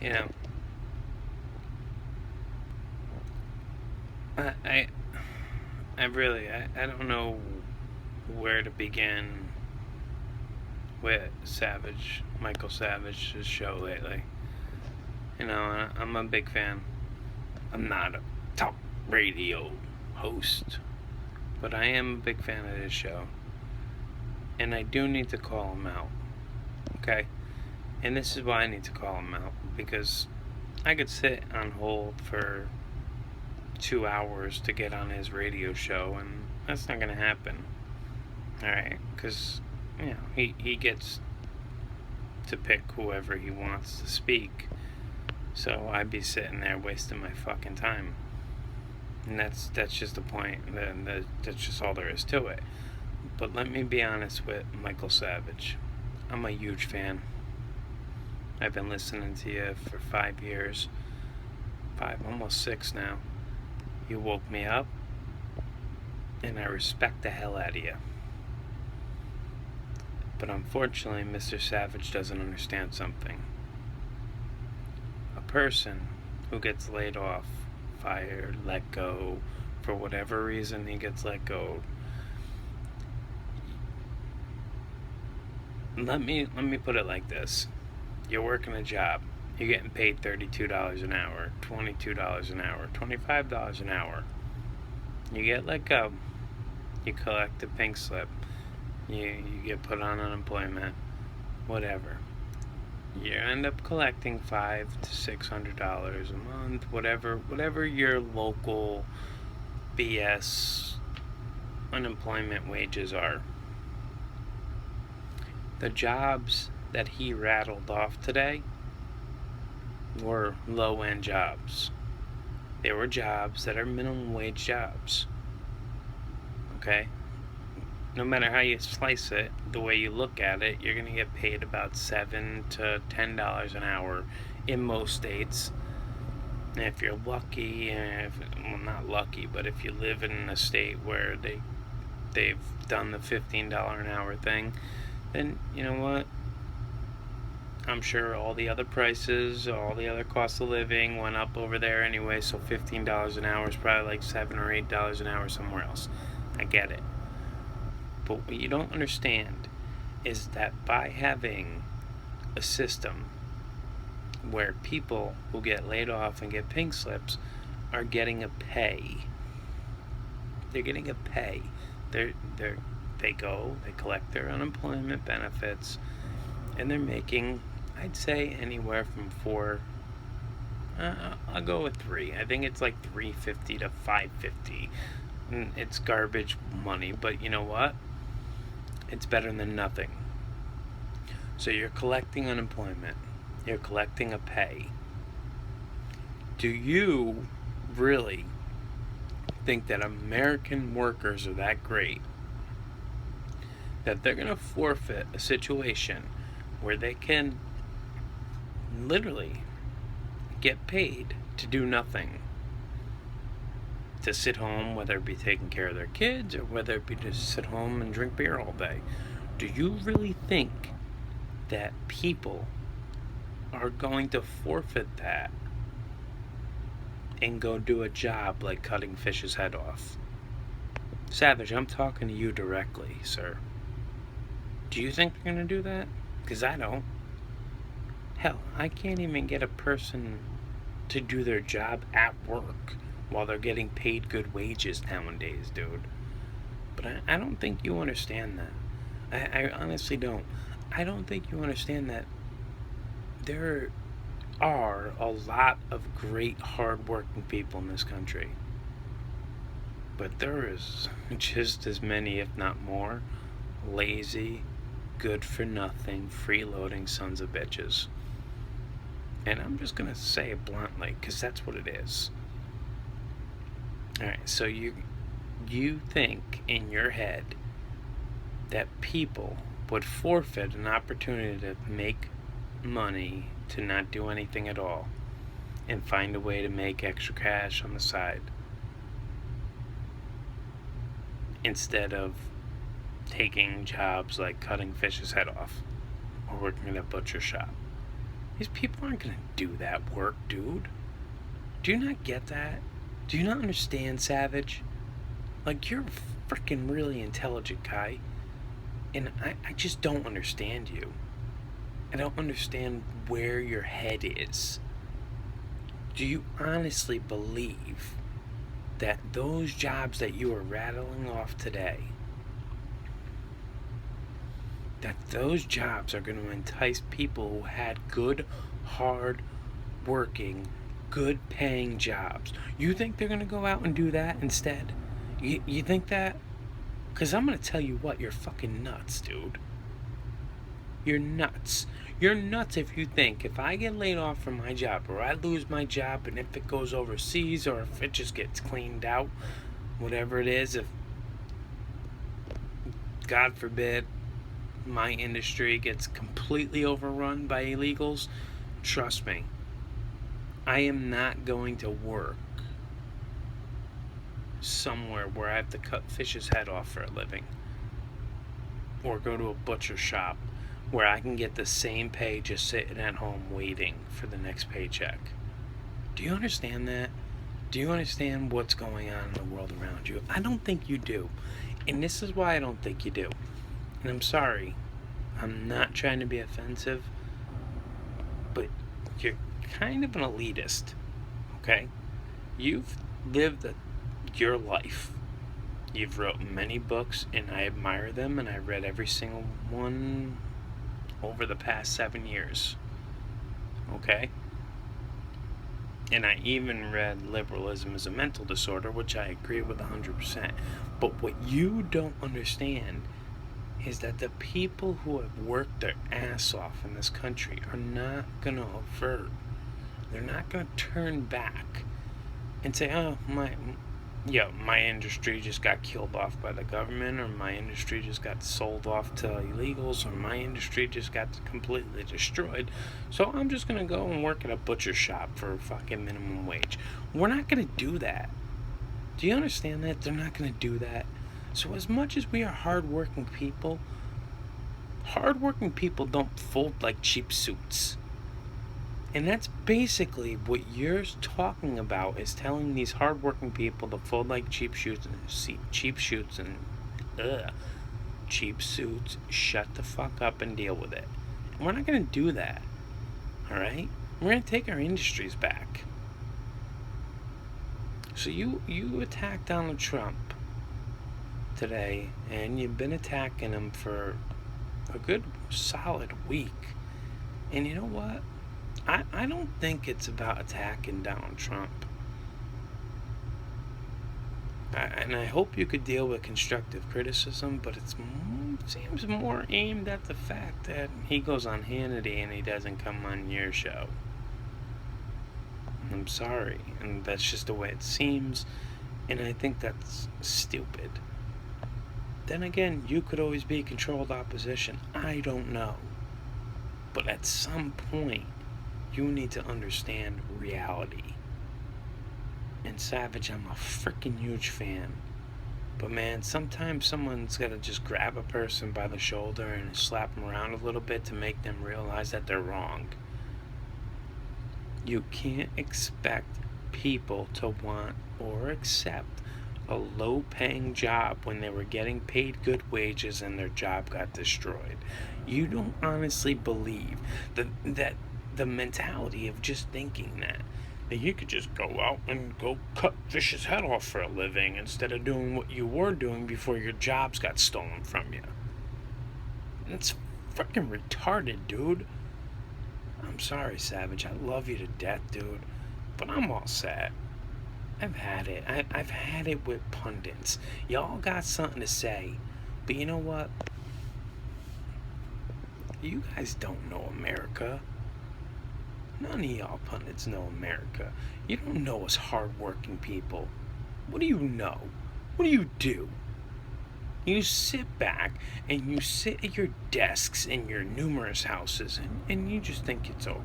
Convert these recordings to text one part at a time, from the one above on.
You know, I, I don't know where to begin with Michael Savage's show lately. You know, I'm a big fan. I'm not a top radio host, but I am a big fan of his show. And I do need to call him out. Okay? And this is why I need to call him out. Because I could sit on hold for 2 hours to get on his radio show, and that's not going to happen. Alright? Because, you know, he gets to pick whoever he wants to speak. So I'd be sitting there wasting my fucking time. And that's just the point. That's just all there is to it. But let me be honest with Michael Savage. I'm a huge fan. I've been listening to you for 5 years. 5, almost 6 now. You woke me up. And I respect the hell out of you. But unfortunately, Mr. Savage doesn't understand something. A person who gets laid off, fired, let go, for whatever reason he gets let go. Let me put it like this. You're working a job. You're getting paid $32 an hour, $22 an hour, $25 an hour. You get let go. You collect a pink slip. You get put on unemployment. Whatever. You end up collecting $500 to $600 a month, whatever your local BS unemployment wages are. The jobs that he rattled off today were low-end jobs. They were jobs that are minimum wage jobs. Okay? No matter how you slice it, the way you look at it, you're going to get paid about $7 to $10 an hour in most states. And if you're lucky, well, not lucky, but if you live in a state where they've done the $15 an hour thing, then you know what? I'm sure all the other prices, all the other cost of living went up over there anyway, so $15 an hour is probably like $7 or $8 an hour somewhere else. I get it. But what you don't understand is that by having a system where people who get laid off and get pink slips are getting a pay. They're getting a pay. They collect their unemployment benefits, and they're making, I'd say, anywhere from I'll go with 3. I think it's like $350 to $550. It's garbage money, but you know what? It's better than nothing. So you're collecting unemployment. You're collecting a pay. Do you really think that American workers are that great that they're going to forfeit a situation where they can literally get paid to do nothing? To sit home, whether it be taking care of their kids or whether it be to sit home and drink beer all day. Do you really think that people are going to forfeit that and go do a job like cutting fish's head off? Savage, I'm talking to you directly, sir. Do you think they're going to do that? Because I don't. Hell, I can't even get a person to do their job at work while they're getting paid good wages nowadays, dude. But I don't think you understand that. I honestly don't. I don't think you understand that there are a lot of great, hard-working people in this country. But there is just as many, if not more, lazy, good-for-nothing, freeloading sons of bitches. And I'm just going to say it bluntly, because that's what it is. Alright, so you think in your head that people would forfeit an opportunity to make money to not do anything at all and find a way to make extra cash on the side instead of taking jobs like cutting fish's head off or working at a butcher shop. These people aren't going to do that work, dude. Do you not get that? Do you not understand, Savage? Like, you're a freaking really intelligent guy, and I just don't understand you. I don't understand where your head is. Do you honestly believe that those jobs that you are rattling off today, that those jobs are going to entice people who had good, hard working, good paying jobs? You think they're going to go out and do that instead? You think that? Because I'm going to tell you what, you're fucking nuts, dude. You're nuts. You're nuts if you think if I get laid off from my job, or I lose my job, and if it goes overseas, or if it just gets cleaned out, whatever it is, if, God forbid, my industry gets completely overrun by illegals, trust me, I am not going to work somewhere where I have to cut fish's head off for a living, or go to a butcher shop where I can get the same pay just sitting at home waiting for the next paycheck. Do you understand that? Do you understand what's going on in the world around you? I don't think you do. And this is why I don't think you do. And I'm sorry. I'm not trying to be offensive, but you're kind of an elitist, okay? You've lived your life. You've wrote many books, and I admire them, and I read every single one over the past 7 years, okay? And I even read Liberalism is a Mental Disorder, which I agree with 100%. But what you don't understand is that the people who have worked their ass off in this country are not going to avert. They're not going to turn back and say, oh, my industry just got killed off by the government, or my industry just got sold off to illegals, or my industry just got completely destroyed, so I'm just going to go and work at a butcher shop for fucking minimum wage. We're not going to do that. Do you understand that? They're not going to do that. So as much as we are hardworking people don't fold like cheap suits. And that's basically what you're talking about, is telling these hardworking people to fold like cheap suits and cheap suits. Shut the fuck up and deal with it. And we're not going to do that. All right? We're going to take our industries back. So you attacked Donald Trump today, and you've been attacking him for a good solid week. And you know what? I don't think it's about attacking Donald Trump. And I hope you could deal with constructive criticism, but it seems more aimed at the fact that he goes on Hannity and he doesn't come on your show. I'm sorry, and that's just the way it seems, and I think that's stupid. Then again, you could always be controlled opposition. I don't know. But at some point, you need to understand reality. And Savage, I'm a freaking huge fan. But man, sometimes someone's got to just grab a person by the shoulder and slap them around a little bit to make them realize that they're wrong. You can't expect people to want or accept a low-paying job when they were getting paid good wages and their job got destroyed. You don't honestly believe that the mentality of just thinking that you could just go out and go cut fish's head off for a living instead of doing what you were doing before your jobs got stolen from you. It's freaking retarded, dude. I'm sorry, Savage. I love you to death, dude. But I'm all set. I've had it. I've had it with pundits. Y'all got something to say. But you know what? You guys don't know America. None of y'all pundits know America. You don't know us hardworking people. What do you know? What do you do? You sit back and you sit at your desks in your numerous houses and you just think it's a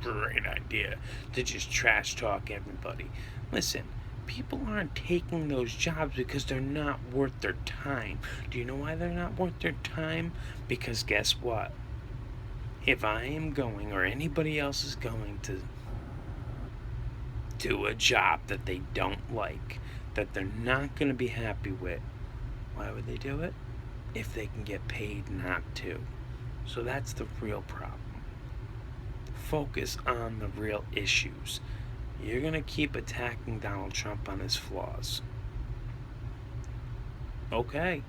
great idea to just trash talk everybody. Listen, people aren't taking those jobs because they're not worth their time. Do you know why they're not worth their time? Because guess what? If I am going, or anybody else is going, to do a job that they don't like, that they're not going to be happy with, why would they do it? If they can get paid not to. So that's the real problem. Focus on the real issues. You're going to keep attacking Donald Trump on his flaws. Okay,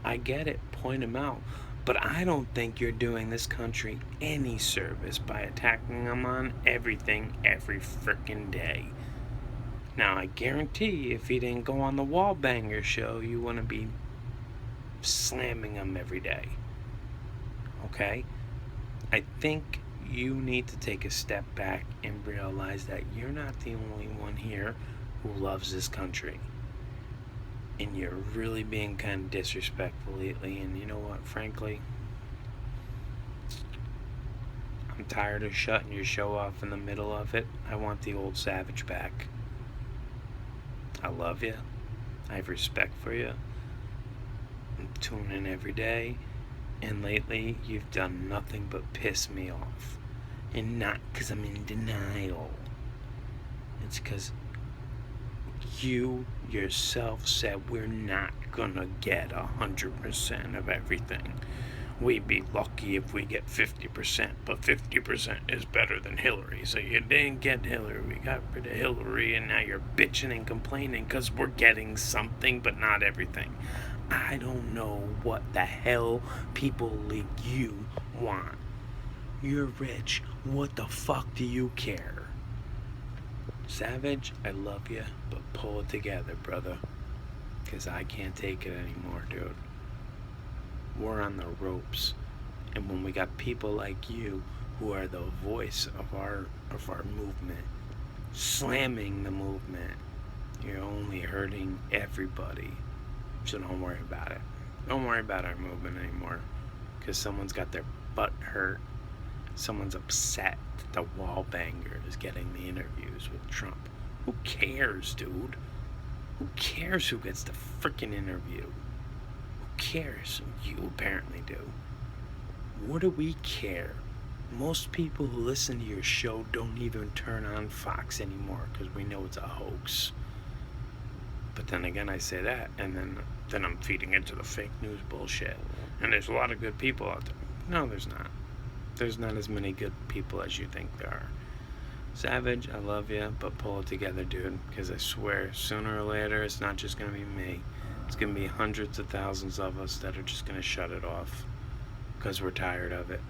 I get it. Point him out. But I don't think you're doing this country any service by attacking him on everything every frickin' day. Now, I guarantee if he didn't go on the Wallbanger show, you wouldn't be slamming him every day. Okay? I think you need to take a step back and realize that you're not the only one here who loves this country. And you're really being kind of disrespectful lately. And you know what, frankly, I'm tired of shutting your show off in the middle of it. I want the old Savage back. I love you. I have respect for you. I'm tuning in every day. And lately, you've done nothing but piss me off. And not because I'm in denial. It's because you yourself said we're not gonna get 100% of everything. We'd be lucky if we get 50%, but 50% is better than Hillary. So you didn't get Hillary, we got rid of Hillary, and now you're bitching and complaining because we're getting something, but not everything. I don't know what the hell people like you want. You're rich. What the fuck do you care? Savage, I love you, but pull it together, brother. Because I can't take it anymore, dude. We're on the ropes. And when we got people like you who are the voice of our movement, slamming the movement, you're only hurting everybody. So don't worry about it. Don't worry about our movement anymore. Because someone's got their butt hurt. Someone's upset that the Wallbanger is getting the interviews with Trump. Who cares, dude? Who cares who gets the freaking interview? Who cares? You apparently do. What do we care? Most people who listen to your show don't even turn on Fox anymore because we know it's a hoax. But then again, I say that, and then I'm feeding into the fake news bullshit. And there's a lot of good people out there. No, there's not. There's not as many good people as you think there are. Savage, I love you, but pull it together, dude. Because I swear, sooner or later, it's not just going to be me. It's going to be hundreds of thousands of us that are just going to shut it off. Because we're tired of it.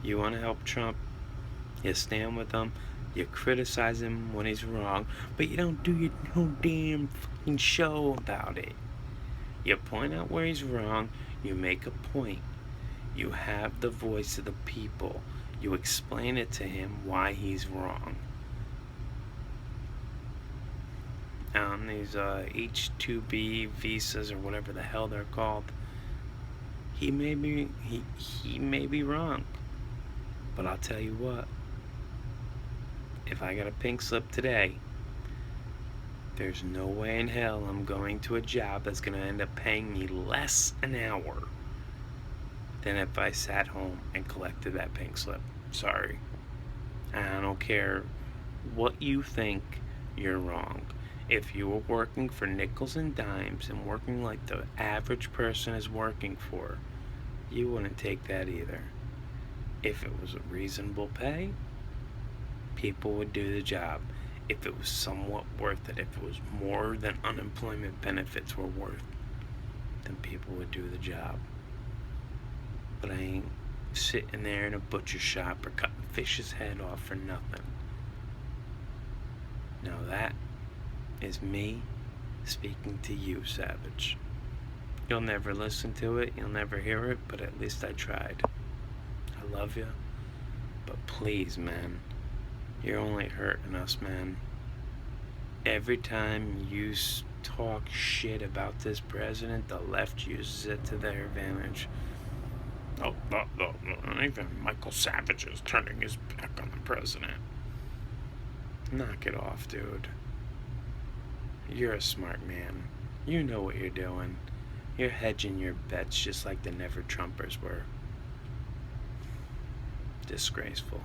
You want to help Trump? You stand with him. You criticize him when he's wrong. But you don't do your no damn fucking show about it. You point out where he's wrong. You make a point. You have the voice of the people. You explain it to him why he's wrong. On these H-2B visas or whatever the hell they're called, he may be wrong. But I'll tell you what. If I got a pink slip today, there's no way in hell I'm going to a job that's going to end up paying me less an hour than if I sat home and collected that pink slip. Sorry. I don't care what you think, you're wrong. If you were working for nickels and dimes and working like the average person is working for, you wouldn't take that either. If it was a reasonable pay, people would do the job. If it was somewhat worth it, if it was more than unemployment benefits were worth, then people would do the job. But I ain't sitting there in a butcher shop or cutting fish's head off for nothing. Now that is me speaking to you, Savage. You'll never listen to it, you'll never hear it, but at least I tried. I love you, but please, man, you're only hurting us, man. Every time you talk shit about this president, the left uses it to their advantage. Oh, even Michael Savage is turning his back on the president. Knock it off, dude. You're a smart man. You know what you're doing. You're hedging your bets just like the Never Trumpers were. Disgraceful.